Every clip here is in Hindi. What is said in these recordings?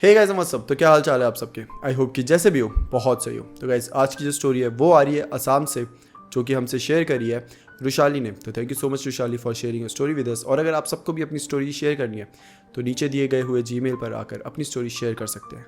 Hey guys what's up. तो क्या हाल चाल है आप सबके। आई होप कि जैसे भी हो बहुत सही हो। तो गाइस आज की जो स्टोरी है वो आ रही है असम से, जो कि हमसे शेयर करी है रुशाली ने। तो thank you so much Rushali for sharing story with us. और अगर आप सबको भी अपनी स्टोरी शेयर करनी है तो नीचे दिए गए हुए जीमेल पर आकर अपनी स्टोरी शेयर कर सकते हैं।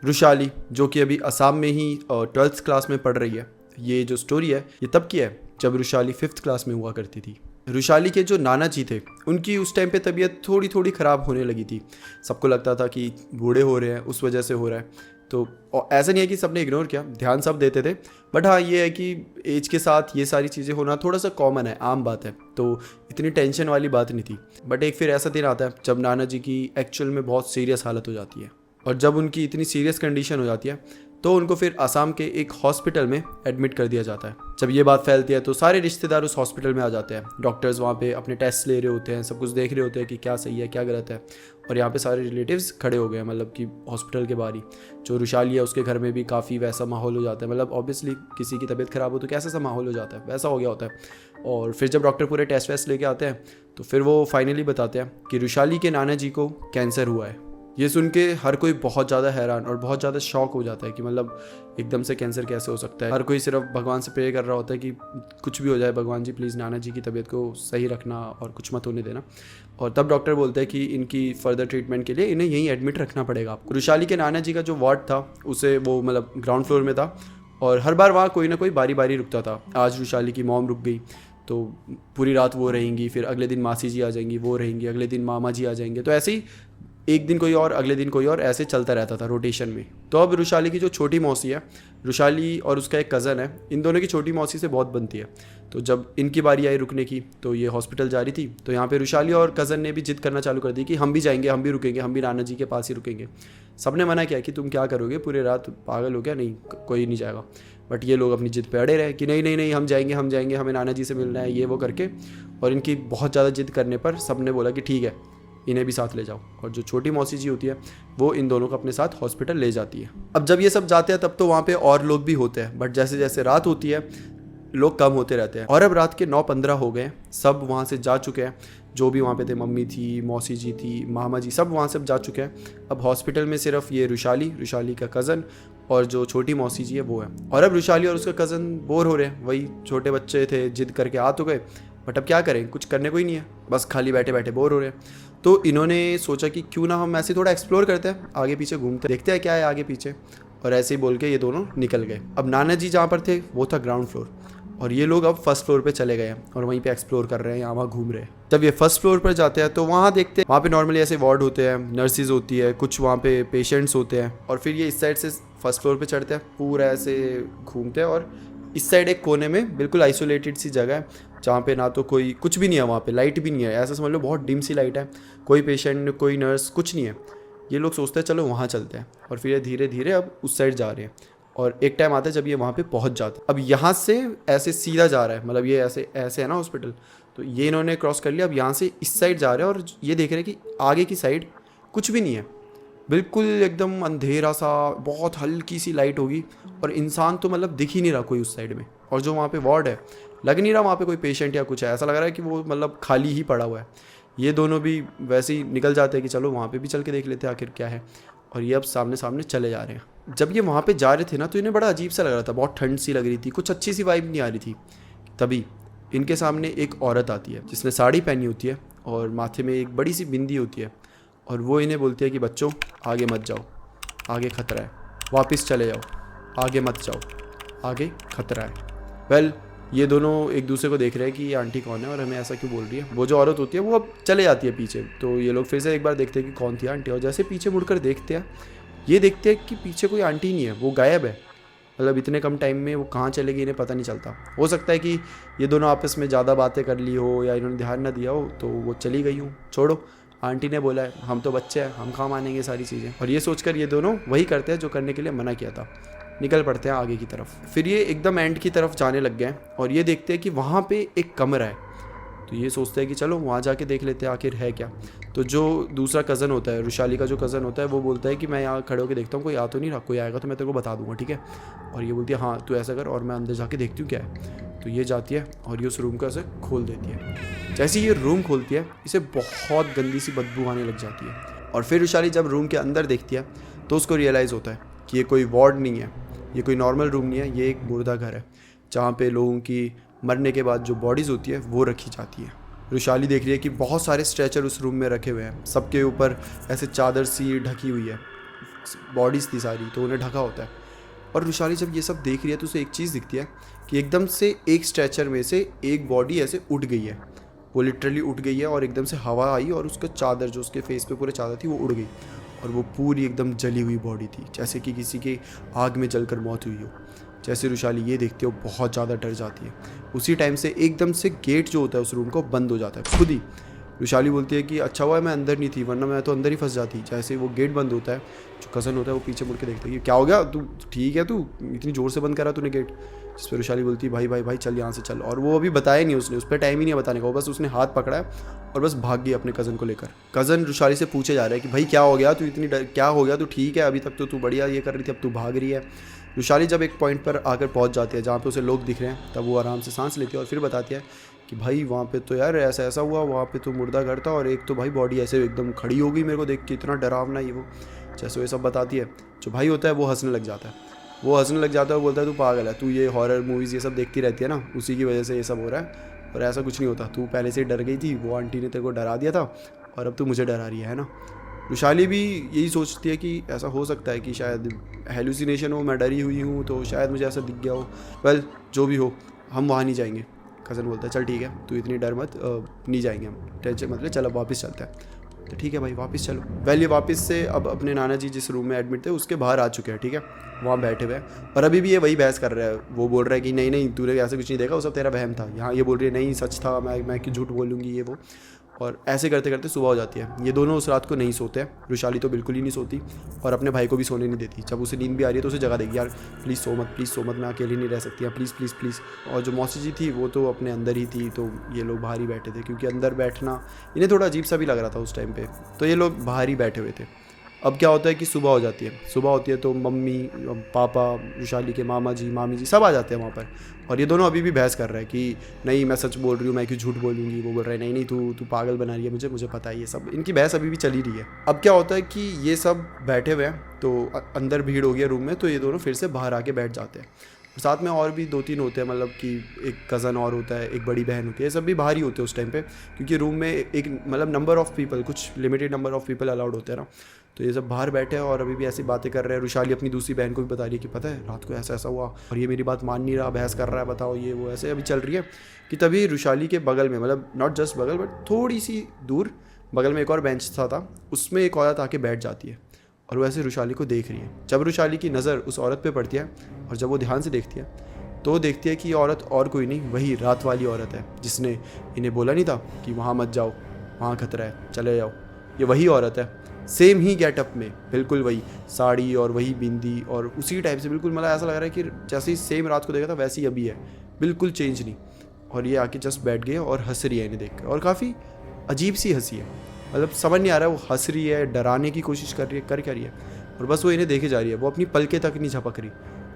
रुशाली जो कि अभी असम में ही 12th क्लास में पढ़ रही है। ये जो स्टोरी है ये तब की है जब रुशाली 5th क्लास में हुआ करती थी। रुशाली के जो नाना जी थे उनकी उस टाइम पे तबीयत थोड़ी थोड़ी ख़राब होने लगी थी। सबको लगता था कि बूढ़े हो रहे हैं, उस वजह से हो रहा है। तो ऐसा नहीं है कि सबने इग्नोर किया, ध्यान सब देते थे। बट हाँ ये है कि एज के साथ ये सारी चीज़ें होना थोड़ा सा कॉमन है, आम बात है। तो इतनी टेंशन वाली बात नहीं थी। बट एक फिर ऐसा दिन आता है जब नाना जी की एक्चुअल में बहुत सीरियस हालत हो जाती है। और जब उनकी इतनी सीरियस कंडीशन हो जाती है तो उनको फिर असम के एक हॉस्पिटल में एडमिट कर दिया जाता है। जब ये बात फैलती है तो सारे रिश्तेदार उस हॉस्पिटल में आ जाते हैं। डॉक्टर्स वहाँ पे अपने टेस्ट ले रहे होते हैं, सब कुछ देख रहे होते हैं कि क्या सही है क्या गलत है। और यहाँ पे सारे रिलेटिव्स खड़े हो गए हैं, मतलब कि हॉस्पिटल के बाहर ही। जो रुशाली है उसके घर में भी काफ़ी वैसा माहौल हो जाता है। मतलब ऑब्वियसली किसी की तबीयत ख़राब हो तो कैसा सा माहौल हो जाता है, वैसा हो गया होता है। और फिर जब डॉक्टर पूरे टेस्ट वेस्ट लेके आते हैं तो फिर वो फाइनली बताते हैं कि रुशाली के नाना जी को कैंसर हुआ है। ये सुन के हर कोई बहुत ज़्यादा हैरान और बहुत ज़्यादा शॉक हो जाता है कि मतलब एकदम से कैंसर कैसे हो सकता है। हर कोई सिर्फ भगवान से प्रे कर रहा होता है कि कुछ भी हो जाए, भगवान जी प्लीज़ नाना जी की तबीयत को सही रखना और कुछ मत होने देना। और तब डॉक्टर बोलते हैं कि इनकी फर्दर ट्रीटमेंट के लिए इन्हें यहीं एडमिट रखना पड़ेगा आपको। रुशाली के नाना जी का जो वार्ड था उसे वो मतलब ग्राउंड फ्लोर में था और हर बार वहाँ कोई ना कोई बारी बारी रुकता था। आज रुशाली की मॉम रुक गई तो पूरी रात वो रहेंगी, फिर अगले दिन मासी जी आ जाएंगी वो रहेंगी, अगले दिन मामा जी आ जाएंगे। तो ऐसे ही एक दिन कोई और, अगले दिन कोई और, ऐसे चलता रहता था रोटेशन में। तो अब रुशाली की जो छोटी मौसी है, रुशाली और उसका एक कज़न है, इन दोनों की छोटी मौसी से बहुत बनती है। तो जब इनकी बारी आई रुकने की तो ये हॉस्पिटल जा रही थी। तो यहाँ पे रुशाली और कज़न ने भी जिद करना चालू कर दी कि हम भी जाएंगे, हम भी रुकेंगे, हम भी नाना जी के पास ही रुकेंगे। सबने मना किया कि तुम क्या करोगे, पूरे रात पागल हो गया, नहीं कोई नहीं जाएगा। बट ये लोग अपनी जिद पे अड़े रहे कि नहीं नहीं नहीं हम जाएंगे हम जाएंगे, हमें नाना जी से मिलना है, ये वो करके। और इनकी बहुत ज़्यादा जिद करने पर सबने बोला कि ठीक है इन्हें भी साथ ले जाओ। और जो छोटी मौसी जी होती है वो इन दोनों को अपने साथ हॉस्पिटल ले जाती है। अब जब ये सब जाते हैं तब तो वहाँ पे और लोग भी होते हैं, बट जैसे जैसे रात होती है लोग कम होते रहते हैं। और अब रात के 9:15 हो गए, सब वहाँ से जा चुके हैं। जो भी वहाँ पे थे, मम्मी थी, मौसी जी थी, मामा जी, सब वहाँ से जा चुके हैं। अब हॉस्पिटल में सिर्फ ये रुशाली का कज़न और जो छोटी मौसी जी है वो है। और अब रुशाली और उसका कज़न बोर हो रहे हैं, वही छोटे बच्चे थे, जिद करके आ तो गए। बट अब क्या करें, कुछ करने को ही नहीं है, बस खाली बैठे बैठे बोर हो रहे हैं। तो इन्होंने सोचा कि क्यों ना हम ऐसे थोड़ा एक्सप्लोर करते हैं, आगे पीछे घूमते देखते हैं क्या है आगे पीछे। और ऐसे ही बोल के ये दोनों निकल गए। अब नाना जी जहाँ पर थे वो था ग्राउंड फ्लोर और ये लोग अब फर्स्ट फ्लोर पे चले गए हैं और वहीं पे एक्सप्लोर कर रहे हैं, यहाँ वहाँ घूम रहे हैं। जब ये फर्स्ट फ्लोर पर जाते हैं तो वहाँ देखते हैं, वहाँ पे नॉर्मली ऐसे वार्ड होते हैं, नर्सिस होती है, कुछ वहाँ पे पेशेंट्स होते हैं। और फिर ये इस साइड से फर्स्ट फ्लोर पे चढ़ते हैं, पूरा ऐसे घूमते हैं। और इस साइड एक कोने में बिल्कुल आइसोलेटेड सी जगह है जहाँ पे ना तो कोई, कुछ भी नहीं है, वहाँ पे लाइट भी नहीं है, ऐसा समझ लो बहुत डिम सी लाइट है, कोई पेशेंट कोई नर्स कुछ नहीं है। ये लोग सोचते हैं चलो वहाँ चलते हैं और फिर ये धीरे धीरे अब उस साइड जा रहे हैं। और एक टाइम आता है जब ये वहाँ पे पहुँच जाते हैं। अब यहाँ से ऐसे सीधा जा रहा है, मतलब ये ऐसे ऐसे है ना हॉस्पिटल, तो ये इन्होंने क्रॉस कर लिया। अब यहाँ से इस साइड जा रहे हैं और ये देख रहे हैं कि आगे की साइड कुछ भी नहीं है, बिल्कुल एकदम अंधेरा सा, बहुत हल्की सी लाइट होगी और इंसान तो मतलब दिख ही नहीं रहा कोई उस साइड में। और जो वहाँ पे वार्ड है लग नहीं रहा वहाँ पे कोई पेशेंट या कुछ है, ऐसा लग रहा है कि वो मतलब खाली ही पड़ा हुआ है। ये दोनों भी वैसे ही निकल जाते हैं कि चलो वहाँ पे भी चल के देख लेते हैं आखिर क्या है। और ये अब सामने सामने चले जा रहे हैं। जब ये वहाँ पे जा रहे थे ना तो इन्हें बड़ा अजीब सा लग रहा था, बहुत ठंड सी लग रही थी, कुछ अच्छी सी वाइब नहीं आ रही थी। तभी इनके सामने एक औरत आती है जिसने साड़ी पहनी होती है और माथे में एक बड़ी सी बिंदी होती है। और वो इन्हें बोलती है कि बच्चों आगे मत जाओ, आगे खतरा है, वापस चले जाओ, आगे मत जाओ, आगे खतरा है। वेल ये दोनों एक दूसरे को देख रहे हैं कि ये आंटी कौन है और हमें ऐसा क्यों बोल रही है। वो जो औरत होती है वो अब चले जाती है पीछे। तो ये लोग फिर से एक बार देखते हैं कि कौन थी आंटी, और जैसे पीछे मुड़कर देखते हैं ये देखते हैं कि पीछे कोई आंटी नहीं है, वो गायब है। मतलब इतने कम टाइम में वो कहाँ चले गई इन्हें पता नहीं चलता। हो सकता है कि ये दोनों आपस में ज़्यादा बातें कर ली हो या इन्होंने ध्यान ना दिया हो तो वो चली गई हूँ, छोड़ो आंटी ने बोला है, हम तो बच्चे हैं, हम कहाँ मानेंगे सारी चीज़ें। और ये सोचकर ये दोनों वही करते हैं जो करने के लिए मना किया था, निकल पड़ते हैं आगे की तरफ। फिर ये एकदम एंड की तरफ जाने लग गए और ये देखते हैं कि वहाँ पे एक कमरा है। तो ये सोचते हैं कि चलो वहाँ जाके देख लेते हैं आखिर है क्या। तो जो दूसरा कज़न होता है, रुशाली का जो कज़न होता है, वो बोलता है कि मैं यहाँ खड़े होकर देखता हूँ कोई आ तो नहीं रहा, कोई आएगा तो मैं तेरे को बता दूंगा, ठीक है। और ये बोलती है हाँ तू ऐसा कर और मैं अंदर जाके देखती हूँ क्या है। तो ये जाती है और ये उस रूम को ऐसे खोल देती है। जैसे ये रूम खोलती है इसे बहुत गंदी सी बदबू आने लग जाती है और फिर रुशाली जब रूम के अंदर देखती है तो उसको रियलाइज़ होता है कि ये कोई वार्ड नहीं है, ये कोई नॉर्मल रूम नहीं है, ये एक मुर्दा घर है जहाँ पे लोगों की मरने के बाद जो बॉडीज़ होती है वो रखी जाती है। रुशाली देख रही है कि बहुत सारे स्ट्रेचर उस रूम में रखे हुए हैं, सबके ऊपर ऐसे चादर सी ढकी हुई है, बॉडीज़ थी सारी, तो उन्हें ढका होता है। और रुशाली जब ये सब देख रही है तो उसे एक चीज़ दिखती है कि एकदम से एक स्ट्रेचर में से एक बॉडी ऐसे उठ गई है, वो लिटरली उठ गई है और एकदम से हवा आई और उसका चादर जो उसके फेस पे पूरे चादर थी वो उड़ गई और वो पूरी एकदम जली हुई बॉडी थी, जैसे कि किसी के आग में जलकर मौत हुई हो। जैसे रुशाली ये देखती है वो बहुत ज़्यादा डर जाती है। उसी टाइम से एकदम से गेट जो होता है उस रूम को बंद हो जाता है खुद ही। रुशाली बोलती है कि अच्छा हुआ मैं अंदर नहीं थी, वरना मैं तो अंदर ही फंस जाती। जैसे वो गेट बंद होता है, जो कज़न होता है वो पीछे मुड़ के देखता है कि क्या हो गया, तू ठीक है, तू इतनी ज़ोर से बंद करा तूने गेट। जिस पर रुशाली बोलती है भाई भाई भाई चल यहाँ से चल। और वो अभी बताया नहीं उसने, उस पर टाइम ही नहीं है बताने का, वो बस उसने हाथ पकड़ा है और बस भाग गई अपने कज़न को लेकर। कज़न रुशाली से पूछे जा रहा है कि भाई क्या हो गया, तू इतनी क्या हो गया, तू ठीक है, अभी तक तो तू बढ़िया ये कर रही थी, अब तू भाग रही है। रुशाली जब एक पॉइंट पर आकर पहुंच जाती है जहाँ पे उसे लोग दिख रहे हैं, तब वो आराम से सांस लेती है और फिर बताती है कि भाई वहाँ पे तो यार ऐसा ऐसा हुआ, वहाँ पे तो मुर्दा घर था और एक तो भाई बॉडी ऐसे एकदम खड़ी हो गई मेरे को देख के, इतना डरावना ये वो। जैसे वो सब बताती है, जो भाई होता है वो हंसने लग जाता है। वो हंसने लग जाता है, वो बोलता है तू पागल है, तू ये हॉरर मूवीज़ ये सब देखती रहती है ना, उसी की वजह से ये सब हो रहा है, और ऐसा कुछ नहीं होता, तू पहले से ही डर गई थी, वो आंटी ने तेरे को डरा दिया था और अब तू मुझे डरा रही है ना। रुशाली भी यही सोचती है कि ऐसा हो सकता है कि शायद हेलुसिनेशन हो, मैं डरी हुई हूँ तो शायद मुझे ऐसा दिख गया हो। वेल जो भी हो, हम वहाँ नहीं जाएंगे। कज़न बोलता है चल ठीक है, तू इतनी डर मत, नहीं जाएंगे हम, टेंशन मतलब चल अब वापस चलते हैं। तो ठीक है भाई वापस चलो। वेल ये वापस से अब अपने नाना जी जिस रूम में एडमिट थे उसके बाहर आ चुके हैं, ठीक है, वहाँ बैठे हुए हैं और अभी भी ये वही बहस कर रहा है। वो बोल रहा है कि नहीं नहीं तूने ऐसा कुछ नहीं देखा, वो सब तेरा वहम था। यहाँ ये बोल रही है नहीं सच था, मैं क्यों झूठ बोलूँगी ये वो। और ऐसे करते करते सुबह हो जाती है। ये दोनों उस रात को नहीं सोते हैं, रुशाली तो बिल्कुल ही नहीं सोती और अपने भाई को भी सोने नहीं देती। जब उसे नींद भी आ रही है तो उसे जगा देगी, यार प्लीज़ सो मत, मैं अकेली नहीं रह सकती, यार प्लीज़ प्लीज़ प्लीज़। और जो मौसी जी थी वो तो अपने अंदर ही थी, तो ये लोग बाहर ही बैठे थे क्योंकि अंदर बैठना इन्हें थोड़ा अजीब सा भी लग रहा था उस टाइम पे, तो ये लोग बाहर ही बैठे हुए थे। अब क्या होता है कि सुबह होती है तो मम्मी पापा रुशाली के मामा जी मामी जी सब आ जाते हैं वहाँ पर। और ये दोनों अभी भी बहस कर रहे हैं कि नहीं मैं सच बोल रही हूँ, मैं क्यों झूठ बोलूँगी। वो बोल रहा है नहीं नहीं तू पागल बना रही है मुझे पता है। ये सब इनकी बहस अभी भी चली रही है। अब क्या होता है कि ये सब बैठे हुए हैं तो अंदर भीड़ हो गई है रूम में, तो ये दोनों फिर से बाहर आके बैठ जाते हैं। साथ में और भी 2-3 होते हैं, मतलब कि एक कज़न और होता है, एक बड़ी बहन होती है, ये सब भी बाहर ही होते हैं उस टाइम पे क्योंकि रूम में एक मतलब नंबर ऑफ़ पीपल, कुछ limited number of people allowed होते हैं ना। तो ये सब बाहर बैठे हैं और अभी भी ऐसी बातें कर रहे हैं। रुशाली अपनी दूसरी बहन को भी बता रही है कि पता है रात को ऐसा ऐसा हुआ और ये मेरी बात मान नहीं रहा, बहस कर रहा है, बताओ ये वो, ऐसे अभी चल रही है कि तभी रुशाली के बगल में, मतलब नॉट जस्ट बगल बट थोड़ी सी दूर बगल में एक और बेंच था, उसमें एक औरत आके बैठ जाती है और वो ऐसे रुशाली को देख रही है। जब रुशाली की नज़र उस औरत पे पड़ती है और जब वो ध्यान से देखती है तो देखती है कि ये औरत और कोई नहीं, वही रात वाली औरत है जिसने इन्हें बोला नहीं था कि वहाँ मत जाओ, वहाँ खतरा है, चले जाओ। ये वही औरत है, सेम ही गेटअप में, बिल्कुल वही साड़ी और वही बिंदी और उसी टाइप से, बिल्कुल मतलब ऐसा लग रहा है कि जैसे ही सेम रात को देखा था वैसे ही अभी है, बिल्कुल चेंज नहीं। और ये आके जस्ट बैठ गए और हंस रही है इन्हें देख कर, और काफ़ी अजीब सी हंसी है, मतलब समझ नहीं आ रहा है वो हंस रही है, डराने की कोशिश कर रही है, कर क्या रही है, और बस वो इन्हें देखे जा रही है। वो अपनी पलके तक नहीं झपक रही,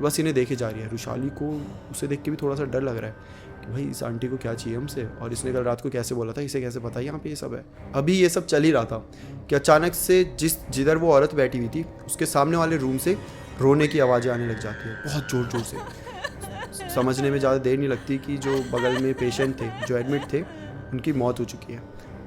बस इन्हें देखे जा रही है। रुशाली को उसे देख के भी थोड़ा सा डर लग रहा है कि भाई इस आंटी को क्या चाहिए हमसे, और इसने कल रात को कैसे बोला था, इसे कैसे पता यहाँ पे ये सब है। अभी ये सब चल ही रहा था कि अचानक से जिधर वो औरत बैठी हुई थी उसके सामने वाले रूम से रोने की आवाज़ें आने लग जाती है, बहुत ज़ोर ज़ोर से। समझने में ज़्यादा देर नहीं लगती कि जो बगल में पेशेंट थे, जो एडमिट थे, उनकी मौत हो चुकी है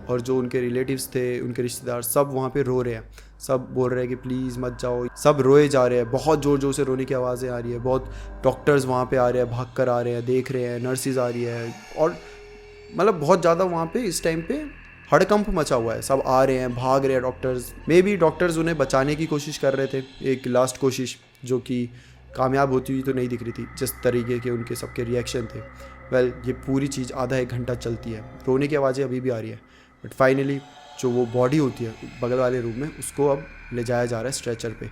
और जो उनके रिलेटिव्स थे, उनके रिश्तेदार सब वहाँ पे रो रहे हैं, सब बोल रहे हैं कि प्लीज़ मत जाओ, सब रोए जा रहे हैं, बहुत ज़ोर ज़ोर से रोने की आवाज़ें आ रही है। बहुत डॉक्टर्स वहाँ पे आ रहे हैं, भाग कर आ रहे हैं, देख रहे हैं, नर्सिस आ रही है, और मतलब बहुत ज़्यादा वहाँ पे इस टाइम पे हड़कंप मचा हुआ है। सब आ रहे हैं, भाग रहे हैं डॉक्टर्स, मे बी डॉक्टर्स उन्हें बचाने की कोशिश कर रहे थे, एक लास्ट कोशिश जो कि कामयाब होती हुई तो नहीं दिख रही थी जिस तरीके के उनके सबके रिएक्शन थे। वेल ये पूरी चीज़ आधा एक घंटा चलती है, रोने की आवाज़ें अभी भी आ रही है, बट फाइनली जो वो बॉडी होती है बगल वाले रूम में, उसको अब ले जाया जा रहा है स्ट्रेचर पे,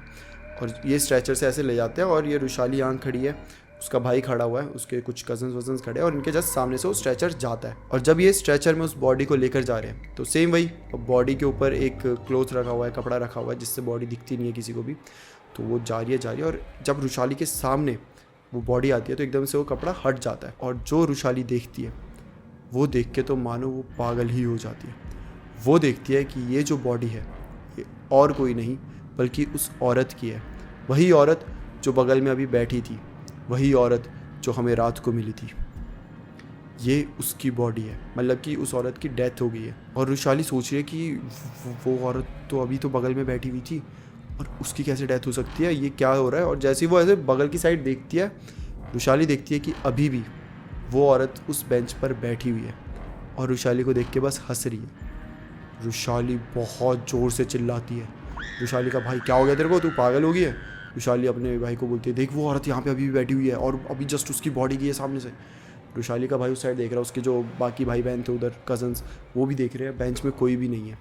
और ये स्ट्रेचर से ऐसे ले जाते हैं और ये रुशाली यहाँ खड़ी है, उसका भाई खड़ा हुआ है, उसके कुछ कजन्स खड़े हैं और इनके जस्ट सामने से वो स्ट्रेचर जाता है। और जब ये स्ट्रेचर में उस बॉडी को लेकर जा रहे हैं तो सेम वही बॉडी के ऊपर एक क्लोथ रखा हुआ है, कपड़ा रखा हुआ है जिससे बॉडी दिखती नहीं है किसी को भी, तो वो जा रही है और जब रुशाली के सामने वो बॉडी आती है तो एकदम से वो कपड़ा हट जाता है, और जो रुशाली देखती है वो देख के तो मानो वो पागल ही हो जाती है। वो देखती है कि ये जो बॉडी है ये और कोई नहीं बल्कि उस औरत की है। वही औरत जो बगल में अभी बैठी थी, वही औरत जो हमें रात को मिली थी। ये उसकी बॉडी है, मतलब कि उस औरत की डेथ हो गई है। और रुशाली सोच रही है कि वो औरत तो अभी तो बगल में बैठी हुई थी और उसकी कैसे डेथ हो सकती है, ये क्या हो रहा है। और जैसे ही वो ऐसे बगल की साइड देखती है, रुशाली देखती है कि अभी भी वो औरत उस बेंच पर बैठी हुई है और रुशाली को देख के बस हंस रही है। रुशाली बहुत ज़ोर से चिल्लाती है। रुशाली का भाई क्या हो गया तेरे को, तू पागल हो गई है। रुशाली अपने भाई को बोलती है देख वो औरत यहाँ पे अभी भी बैठी हुई है और अभी जस्ट उसकी बॉडी गई है सामने से। रुशाली का भाई उस साइड देख रहा है, उसके जो बाकी भाई बहन थे उधर कजन्स वो भी देख रहे हैं, बेंच में कोई भी नहीं है।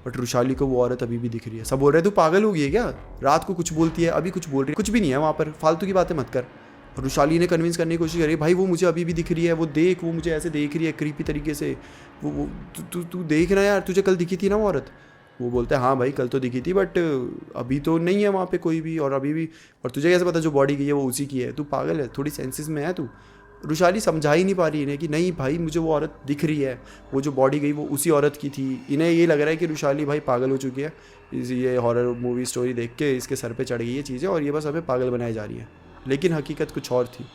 बट रुशाली को वो औरत अभी भी दिख रही है। सब बोल रहे हैं तू पागल हो गई है क्या, रात को कुछ बोलती है अभी कुछ बोल रही है, कुछ भी नहीं है वहाँ पर, फालतू की बातें मत कर। और रुशाली ने कन्विंस करने की कोशिश करी, भाई वो मुझे अभी भी दिख रही है, वो देख वो मुझे ऐसे देख रही है क्रीपी तरीके से, वो तू देख रहा है यार, तुझे कल दिखी थी ना वो औरत। वो बोलता है हाँ भाई कल तो दिखी थी बट अभी तो नहीं है वहाँ पे कोई भी, और अभी भी, और तुझे कैसे पता जो बॉडी गई है वो उसी की है, तू पागल है, थोड़ी सेंसेस में है तू। रुशाली समझा ही नहीं पा रही इन्हें कि नहीं भाई मुझे वो औरत दिख रही है, वो जो बॉडी गई वो उसी औरत की थी। इन्हें ये लग रहा है कि रुशाली भाई पागल हो चुकी है, ये हॉरर मूवी स्टोरी देख के इसके सर पे चढ़ गई है चीज़ें और ये बस हमें पागल बनाई जा रही है। लेकिन हकीकत कुछ और थी।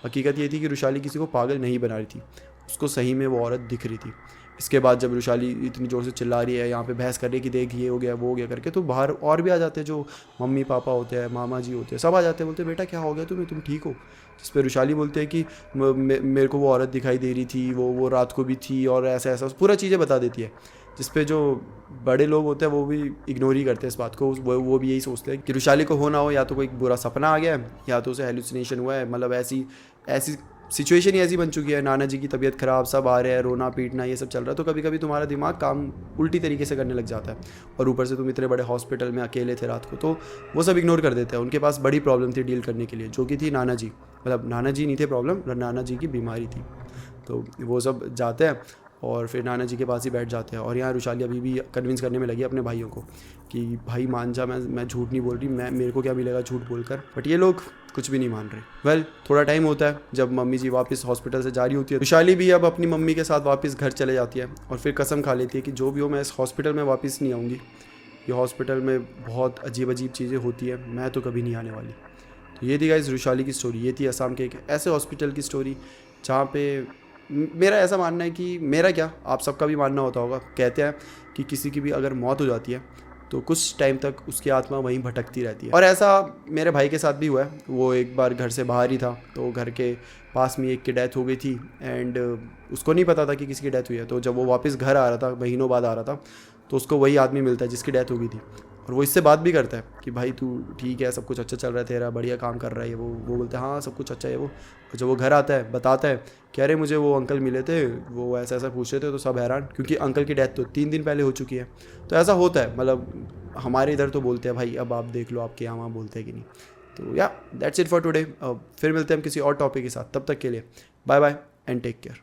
हकीकत ये थी कि रुशाली किसी को पागल नहीं बना रही थी, उसको सही में वो औरत दिख रही थी। इसके बाद जब रुशाली इतनी ज़ोर से चिल्ला रही है, यहाँ पे बहस कर रही है कि देख ये हो गया वो हो गया करके, तो बाहर और भी आ जाते हैं, जो मम्मी पापा होते हैं, मामा जी होते हैं, सब आ जाते हैं, बोलते हैं बेटा क्या हो गया तुम्हें, तुम ठीक हो। जिस पे रुशाली बोलते हैं कि मेरे को वो औरत दिखाई दे रही थी, वो रात को भी थी और ऐसा ऐसा पूरा चीज़ें बता देती है। जिस पे जो बड़े लोग होते हैं वो भी इग्नोर ही करते हैं इस बात को, वो भी यही सोचते हैं कि रुशाली को हो ना हो या तो कोई बुरा सपना आ गया है या तो उसे हेलुसिनेशन हुआ है। मतलब ऐसी ऐसी सिचुएशन ही ऐसी बन चुकी है, नाना जी की तबीयत ख़राब, सब आ रहे हैं, रोना पीटना ये सब चल रहा है, तो कभी कभी तुम्हारा दिमाग काम उल्टी तरीके से करने लग जाता है। और ऊपर से तुम इतने बड़े हॉस्पिटल में अकेले थे रात को, तो वो सब इग्नोर कर देते हैं। उनके पास बड़ी प्रॉब्लम थी डील करने के लिए, जो कि थी नाना जी। मतलब नाना जी नहीं थे प्रॉब्लम, नाना जी की बीमारी थी। तो वो सब जाते हैं और फिर नाना जी के पास ही बैठ जाते हैं। और यहाँ रुशाली अभी भी कन्विंस करने में लगी अपने भाइयों को कि भाई मान जा, मैं झूठ नहीं बोल रही, मेरे को क्या मिलेगा झूठ बोलकर। बट ये लोग कुछ भी नहीं मान रहे। थोड़ा टाइम होता है, जब मम्मी जी वापस हॉस्पिटल से जा रही होती है, रुशाली भी अब अपनी मम्मी के साथ वापस घर चले जाती है और फिर कसम खा लेती है कि जो भी हो मैं इस हॉस्पिटल में वापस नहीं आऊँगी। ये हॉस्पिटल में बहुत अजीब अजीब चीज़ें होती है, मैं तो कभी नहीं आने वाली। तो ये थी गाइस रुशाली की स्टोरी। ये थी असम के एक ऐसे हॉस्पिटल की स्टोरी जहाँ पे मेरा ऐसा मानना है कि, मेरा क्या आप सबका भी मानना होता होगा, कहते हैं कि किसी की भी अगर मौत हो जाती है तो कुछ टाइम तक उसकी आत्मा वहीं भटकती रहती है। और ऐसा मेरे भाई के साथ भी हुआ है। वो एक बार घर से बाहर ही था, तो घर के पास में एक की डेथ हो गई थी एंड उसको नहीं पता था कि किसकी डेथ हुई है। तो जब वो वापस घर आ रहा था, महीनों बाद आ रहा था, तो उसको वही आदमी मिलता है जिसकी डेथ हो गई थी। और वो इससे बात भी करता है कि भाई तू ठीक है, सब कुछ अच्छा चल रहा है तेरा, बढ़िया काम कर रहा है। वो बोलता है हाँ सब कुछ अच्छा है। वो और जब वो घर आता है बताता है कि अरे मुझे वो अंकल मिले थे, वो ऐसा ऐसा पूछ रहे थे, तो सब हैरान, क्योंकि अंकल की डेथ तो 3 दिन पहले हो चुकी है। तो ऐसा होता है, मतलब हमारे इधर तो बोलते हैं भाई, अब आप देख लो आपके यहाँ बोलते हैं कि नहीं। तो या दैट्स इट फॉर टुडे। फिर मिलते हैं हम किसी और टॉपिक के साथ, तब तक के लिए bye bye and take care.